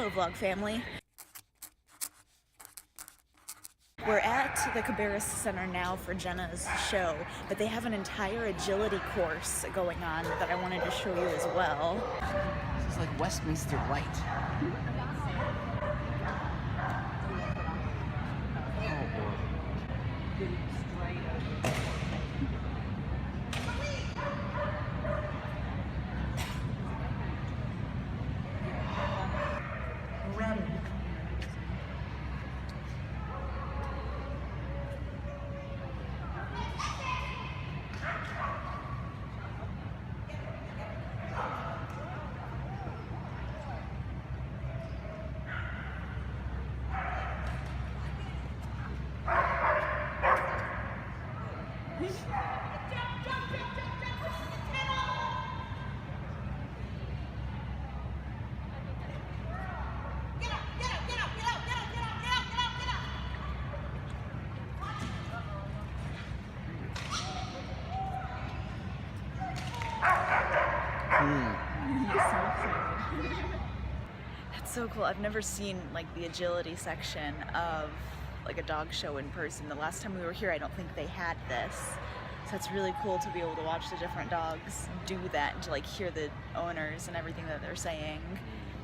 Hello, vlog family. We're at the Cabarrus Center now for Jenna's show, but they have an entire agility course going on that I wanted to show you as well. This is like Westminster Light. That's so cool. I've never seen like the agility section of like a dog show in person. The last time we were here, I don't think they had this. So it's really cool to be able to watch the different dogs do that and to like hear the owners and everything that they're saying.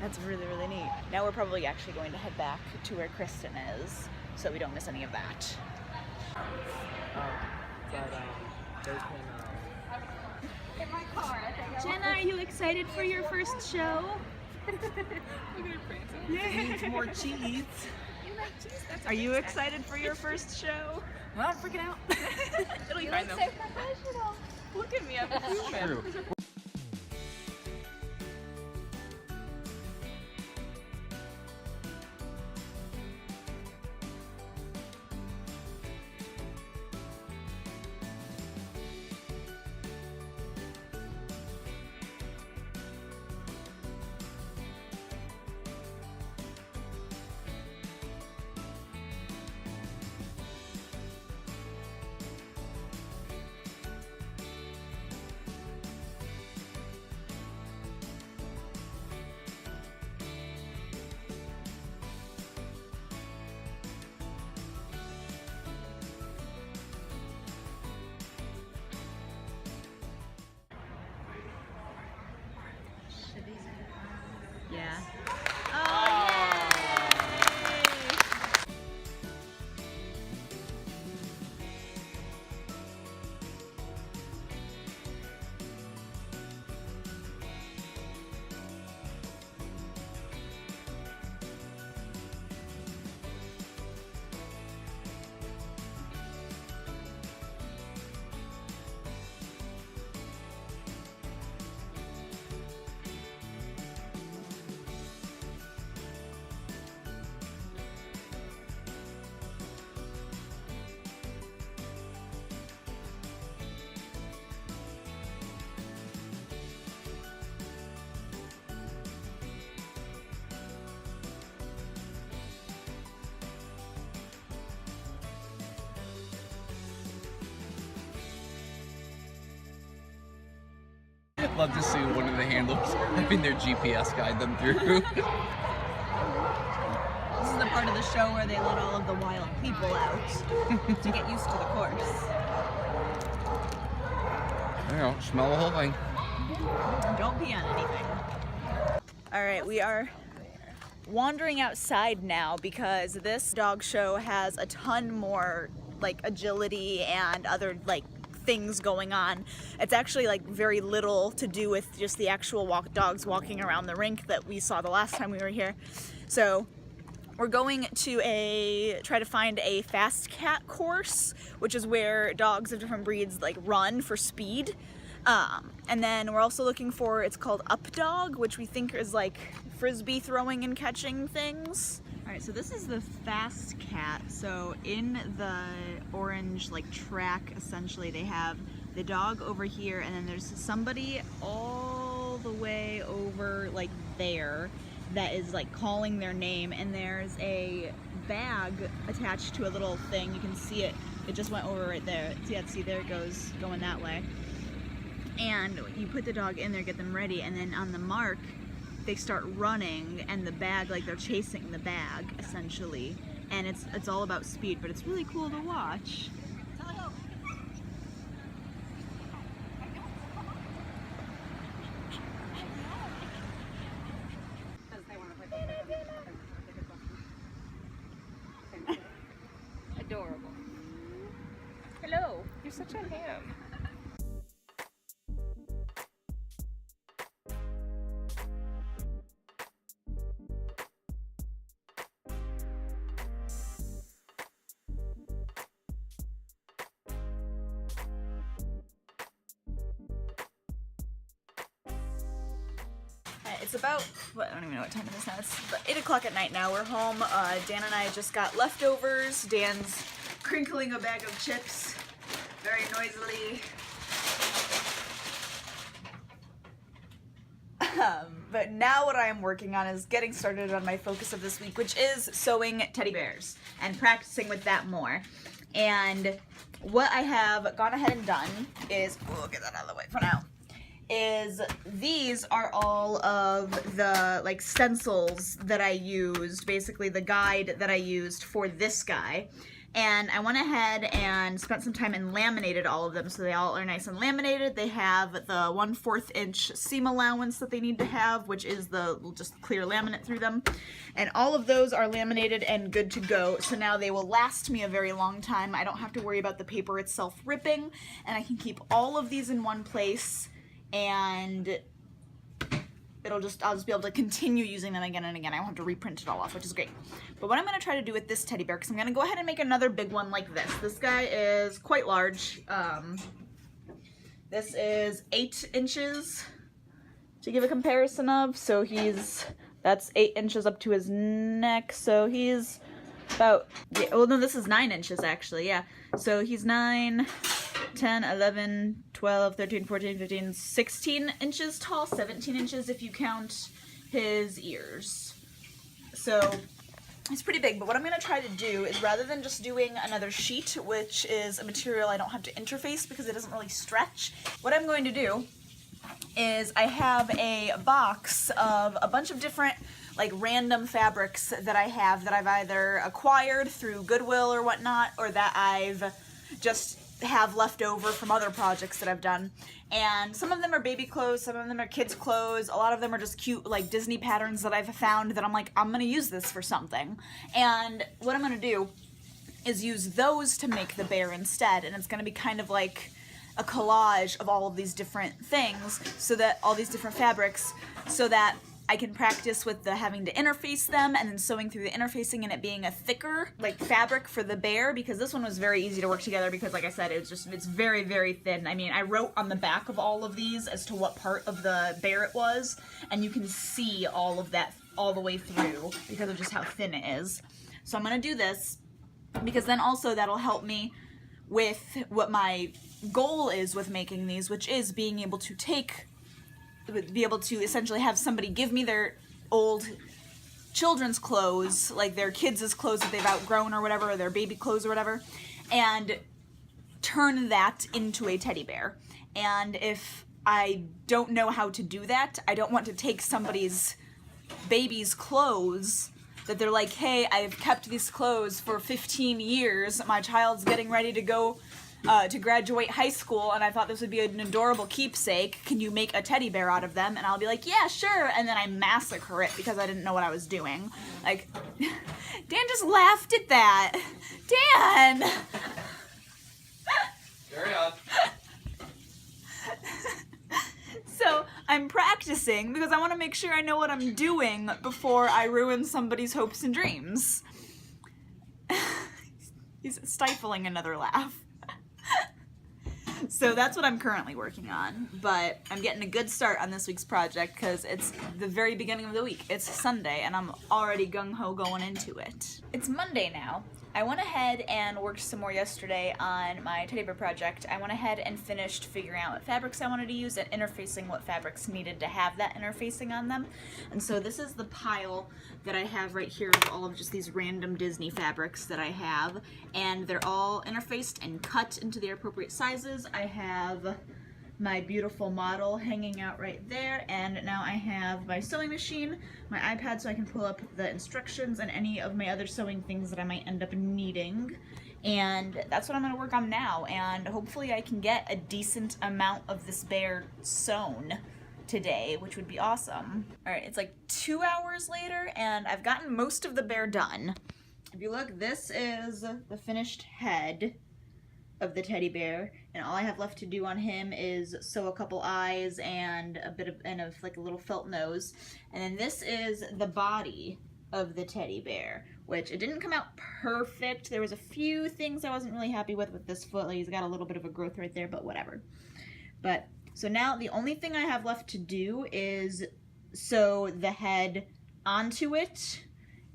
That's really, really neat. Now we're probably actually going to head back to where Kristen is so we don't miss any of that. Jenna, are you excited for your first show? Needs more cheese. Are you excited for your first show? Well, I'm freaking out. It'll be fine though. Professional. Look at me, I'm a human. True. Yeah. I'd love to see one of the handlers having their GPS guide them through. This is the part of the show where they let all of the wild people out to get used to the course. You know, smell the whole thing. Don't pee on anything. All right, we are wandering outside now because this dog show has a ton more like agility and other like things going on. It's actually like very little to do with just the actual dogs walking around the rink that we saw the last time we were here. So we're going to try to find a fast cat course, which is where dogs of different breeds like run for speed. And then we're also looking for, it's called Up Dog, which we think is like frisbee throwing and catching things. All right, so this is the fast cat. So in the orange like track, essentially they have the dog over here, and then there's somebody all the way over like there that is like calling their name, and there's a bag attached to a little thing. You can see it. It just went over right there. See, there it goes, going that way. And you put the dog in there, get them ready, and then on the mark, they start running and the bag, like they're chasing the bag essentially, and it's all about speed, but it's really cool to watch. Adorable. Hello. You're such a ham. It's about, I don't even know what time it is now. It's about 8 o'clock at night now. We're home. Dan and I just got leftovers. Dan's crinkling a bag of chips very noisily. But now what I am working on is getting started on my focus of this week, which is sewing teddy bears and practicing with that more. And what I have gone ahead and done is, we'll get that out of the way for now, is these are all of the like stencils that I used, basically the guide that I used for this guy. And I went ahead and spent some time and laminated all of them so they all are nice and laminated. They have the 1/4 inch seam allowance that they need to have, which is the just clear laminate through them. And all of those are laminated and good to go. So now they will last me a very long time. I don't have to worry about the paper itself ripping, and I can keep all of these in one place, and I'll just be able to continue using them again and again. I won't have to reprint it all off, which is great. But what I'm going to try to do with this teddy bear, because I'm going to go ahead and make another big one like this. This guy is quite large. This is 8 inches to give a comparison of. So that's 8 inches up to his neck. So he's about, yeah, well no, this is 9 inches actually, yeah. So he's 9, 10, 11, 12, 13, 14, 15, 16 inches tall, 17 inches if you count his ears. So it's pretty big, but what I'm going to try to do is, rather than just doing another sheet, which is a material I don't have to interface because it doesn't really stretch, what I'm going to do is I have a box of a bunch of different like random fabrics that I have that I've either acquired through Goodwill or whatnot, or that I've just have left over from other projects that I've done. And some of them are baby clothes, some of them are kids clothes, a lot of them are just cute like Disney patterns that I've found that I'm like, I'm gonna use this for something. And what I'm gonna do is use those to make the bear instead, and it's gonna be kind of like a collage of all of these different things, so that all these different fabrics, so that I can practice with the having to interface them and then sewing through the interfacing and it being a thicker like fabric for the bear, because this one was very easy to work together because, like I said, it's very, very thin. I mean, I wrote on the back of all of these as to what part of the bear it was, and you can see all of that all the way through because of just how thin it is. So I'm gonna do this because then also that'll help me with what my goal is with making these, which is being able to essentially have somebody give me their old children's clothes, like their kids' clothes that they've outgrown or whatever, or their baby clothes or whatever, and turn that into a teddy bear. And if I don't know how to do that, I don't want to take somebody's baby's clothes that they're like, hey, I've kept these clothes for 15 years, my child's getting ready to go to graduate high school, and I thought this would be an adorable keepsake. Can you make a teddy bear out of them? And I'll be like, yeah, sure. And then I massacre it because I didn't know what I was doing. Like, Dan just laughed at that. Dan! Carry on. So I'm practicing because I want to make sure I know what I'm doing before I ruin somebody's hopes and dreams. He's stifling another laugh. So that's what I'm currently working on, but I'm getting a good start on this week's project because it's the very beginning of the week. It's Sunday and I'm already gung-ho going into it. It's Monday now. I went ahead and worked some more yesterday on my teddy bear project. I went ahead and finished figuring out what fabrics I wanted to use and interfacing what fabrics needed to have that interfacing on them. And so this is the pile that I have right here of all of just these random Disney fabrics that I have, and they're all interfaced and cut into their appropriate sizes. I have my beautiful model hanging out right there, and now I have my sewing machine, my iPad so I can pull up the instructions and any of my other sewing things that I might end up needing. And that's what I'm going to work on now, and hopefully I can get a decent amount of this bear sewn today, which would be awesome. Alright, it's like 2 hours later, and I've gotten most of the bear done. If you look, this is the finished head of the teddy bear, and all I have left to do on him is sew a couple eyes and a bit of, like a little felt nose. And then this is the body of the teddy bear, which it didn't come out perfect. There was a few things I wasn't really happy with this foot. Like he's got a little bit of a growth right there, but whatever. But so now the only thing I have left to do is sew the head onto it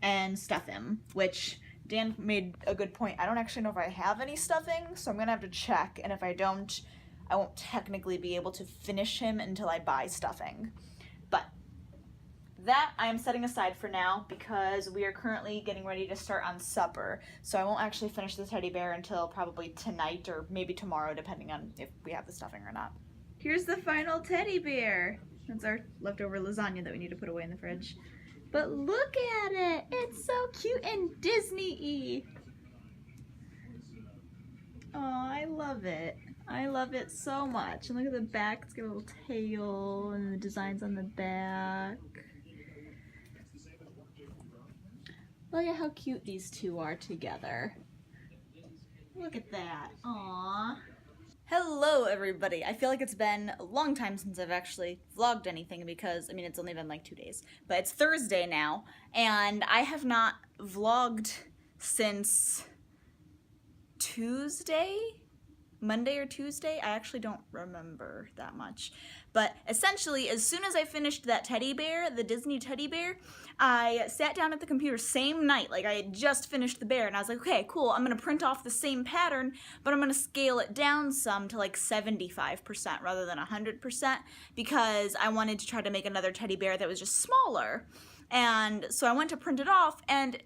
and stuff him, which Dan made a good point. I don't actually know if I have any stuffing, so I'm gonna have to check, and if I don't, I won't technically be able to finish him until I buy stuffing. But that I am setting aside for now because we are currently getting ready to start on supper, so I won't actually finish the teddy bear until probably tonight or maybe tomorrow, depending on if we have the stuffing or not. Here's the final teddy bear. That's our leftover lasagna that we need to put away in the fridge. But look at it! It's so cute and Disney-y! Oh, I love it. I love it so much. And look at the back, it's got a little tail and the designs on the back. Look at how cute these two are together. Look at that. Aww. Hello everybody! I feel like it's been a long time since I've actually vlogged anything because, I mean, it's only been like 2 days. But it's Thursday now, and I have not vlogged since Tuesday? Monday or Tuesday? I actually don't remember that much. But essentially, as soon as I finished that teddy bear, the Disney teddy bear, I sat down at the computer same night, like I had just finished the bear, and I was like, okay, cool, I'm gonna print off the same pattern, but I'm gonna scale it down some to like 75% rather than 100% because I wanted to try to make another teddy bear that was just smaller. And so I went to print it off, and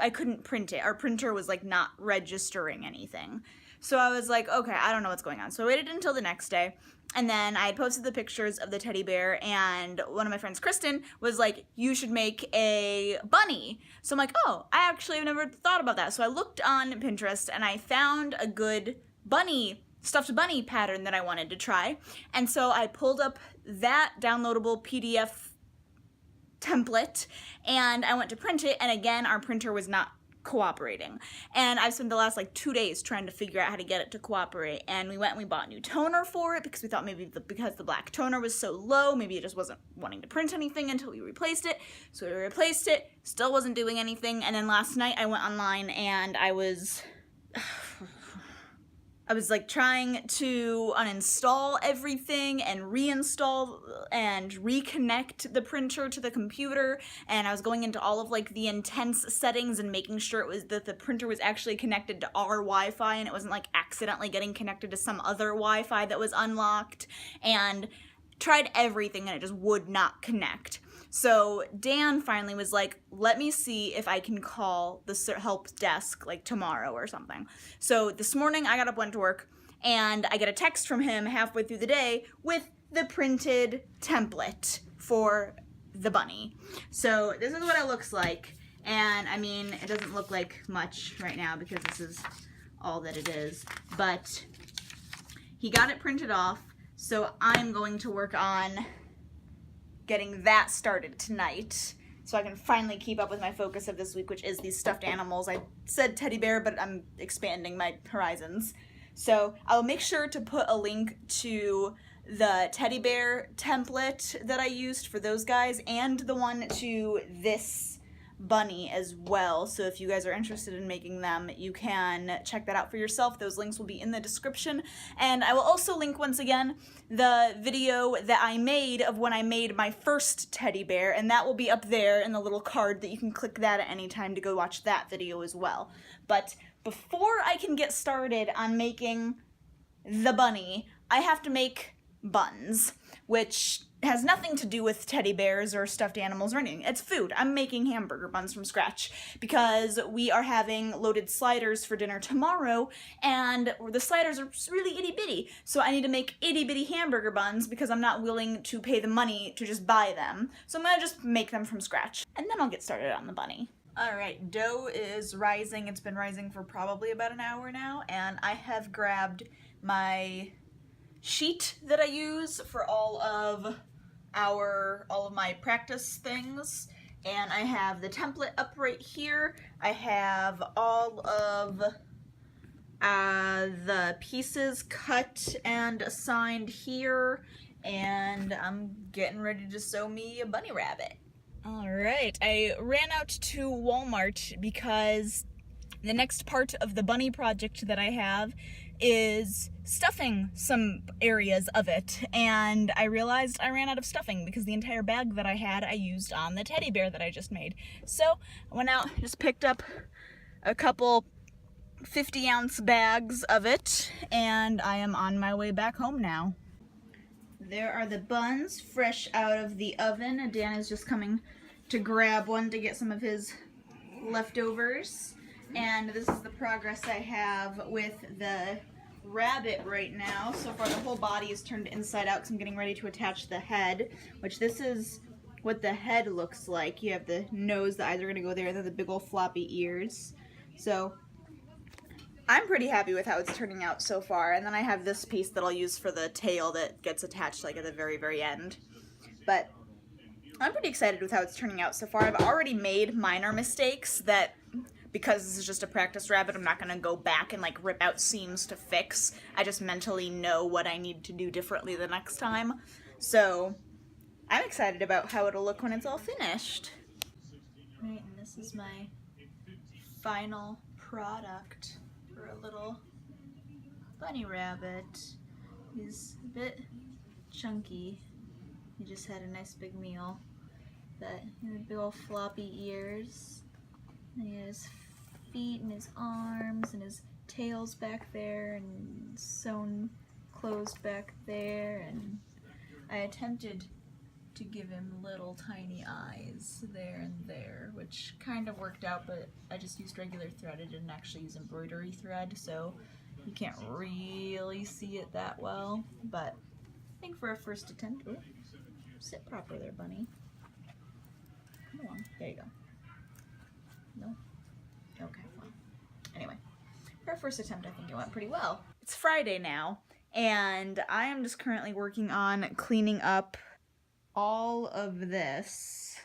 I couldn't print it. Our printer was like not registering anything. So I was like, okay, I don't know what's going on. So I waited until the next day, and then I had posted the pictures of the teddy bear, and one of my friends, Kristen, was like, you should make a bunny. So I'm like, oh, I actually have never thought about that. So I looked on Pinterest, and I found a good bunny, stuffed bunny pattern that I wanted to try. And so I pulled up that downloadable PDF template, and I went to print it, and again, our printer was not cooperating. And I've spent the last like 2 days trying to figure out how to get it to cooperate, and we went and we bought new toner for it because we thought maybe because the black toner was so low, maybe it just wasn't wanting to print anything until we replaced it. So we replaced it, still wasn't doing anything, and then last night I went online and I was like trying to uninstall everything and reinstall and reconnect the printer to the computer, and I was going into all of like the intense settings and making sure it was that the printer was actually connected to our Wi-Fi and it wasn't like accidentally getting connected to some other Wi-Fi that was unlocked, and tried everything and it just would not connect. So Dan finally was like, let me see if I can call the help desk like tomorrow or something. So this morning I got up, went to work, and I get a text from him halfway through the day with the printed template for the bunny. So this is what it looks like. And I mean, it doesn't look like much right now because this is all that it is, but he got it printed off. So I'm going to work on getting that started tonight so I can finally keep up with my focus of this week, which is these stuffed animals. I said teddy bear, but I'm expanding my horizons. So I'll make sure to put a link to the teddy bear template that I used for those guys and the one to this bunny as well. So if you guys are interested in making them, you can check that out for yourself. Those links will be in the description. And I will also link once again the video that I made of when I made my first teddy bear, and that will be up there in the little card that you can click that at any time to go watch that video as well. But before I can get started on making the bunny, I have to make buns, which has nothing to do with teddy bears or stuffed animals or anything. It's food. I'm making hamburger buns from scratch because we are having loaded sliders for dinner tomorrow, and the sliders are really itty bitty. So I need to make itty bitty hamburger buns because I'm not willing to pay the money to just buy them. So I'm gonna just make them from scratch, and then I'll get started on the bunny. All right, dough is rising. It's been rising for probably about an hour now, and I have grabbed my sheet that I use for all of my practice things, and I have the template up right here. I have all of the pieces cut and assigned here, and I'm getting ready to sew me a bunny rabbit. All right, I ran out to Walmart because the next part of the bunny project that I have is stuffing some areas of it, and I realized I ran out of stuffing because the entire bag that I had I used on the teddy bear that I just made. So I went out, just picked up a couple 50-ounce bags of it, and I am on my way back home now. There are the buns fresh out of the oven. Dan is just coming to grab one to get some of his leftovers. And this is the progress I have with the rabbit right now. So far the whole body is turned inside out because I'm getting ready to attach the head, which this is what the head looks like. You have the nose, the eyes are going to go there, and then the big old floppy ears. So I'm pretty happy with how it's turning out so far. And then I have this piece that I'll use for the tail that gets attached like at the very, very end. But I'm pretty excited with how it's turning out so far. I've already made minor mistakes that, because this is just a practice rabbit, I'm not going to go back and like rip out seams to fix. I just mentally know what I need to do differently the next time. So I'm excited about how it'll look when it's all finished. Right, and this is my final product for a little bunny rabbit. He's a bit chunky. He just had a nice big meal. But big old floppy ears. And he has feet and his arms and his tail's back there and sewn closed back there, and I attempted to give him little tiny eyes there and there, which kind of worked out, but I just used regular thread. I didn't actually use embroidery thread, so you can't really see it that well, but I think for a first attempt, ooh, sit proper there, bunny. Come along, there you go. No? Okay, well, anyway, for our first attempt, I think it went pretty well. It's Friday now, and I am just currently working on cleaning up all of this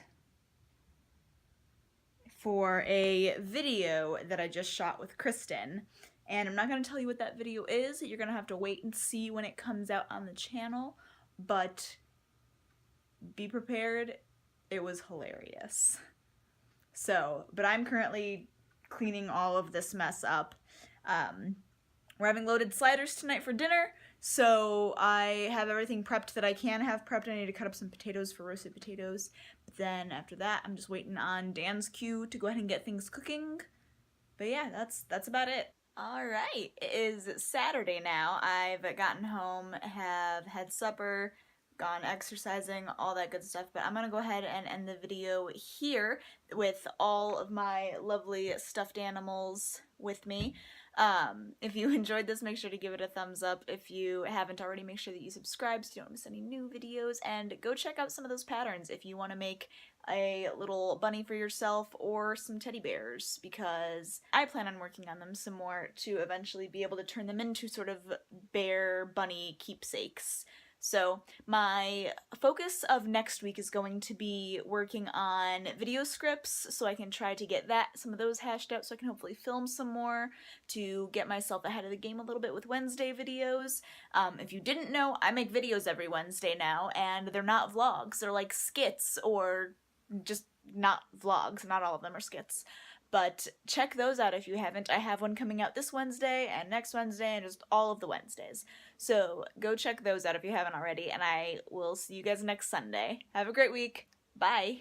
for a video that I just shot with Kristen. And I'm not going to tell you what that video is. You're going to have to wait and see when it comes out on the channel, but be prepared. It was hilarious. So, but I'm currently cleaning all of this mess up. We're having loaded sliders tonight for dinner, so I have everything prepped that I can have prepped. I need to cut up some potatoes for roasted potatoes. But then after that, I'm just waiting on Dan's cue to go ahead and get things cooking. But yeah, that's about it. All right, it is Saturday now. I've gotten home, have had supper, gone exercising, all that good stuff, but I'm gonna go ahead and end the video here with all of my lovely stuffed animals with me. If you enjoyed this, make sure to give it a thumbs up. If you haven't already, make sure that you subscribe so you don't miss any new videos, and go check out some of those patterns if you want to make a little bunny for yourself or some teddy bears, because I plan on working on them some more to eventually be able to turn them into sort of bear bunny keepsakes. So my focus of next week is going to be working on video scripts, so I can try to get some of those hashed out, so I can hopefully film some more to get myself ahead of the game a little bit with Wednesday videos. If you didn't know, I make videos every Wednesday now, and they're not vlogs. They're like skits, or just not vlogs. Not all of them are skits. But check those out if you haven't. I have one coming out this Wednesday and next Wednesday and just all of the Wednesdays. So go check those out if you haven't already, and I will see you guys next Sunday. Have a great week. Bye.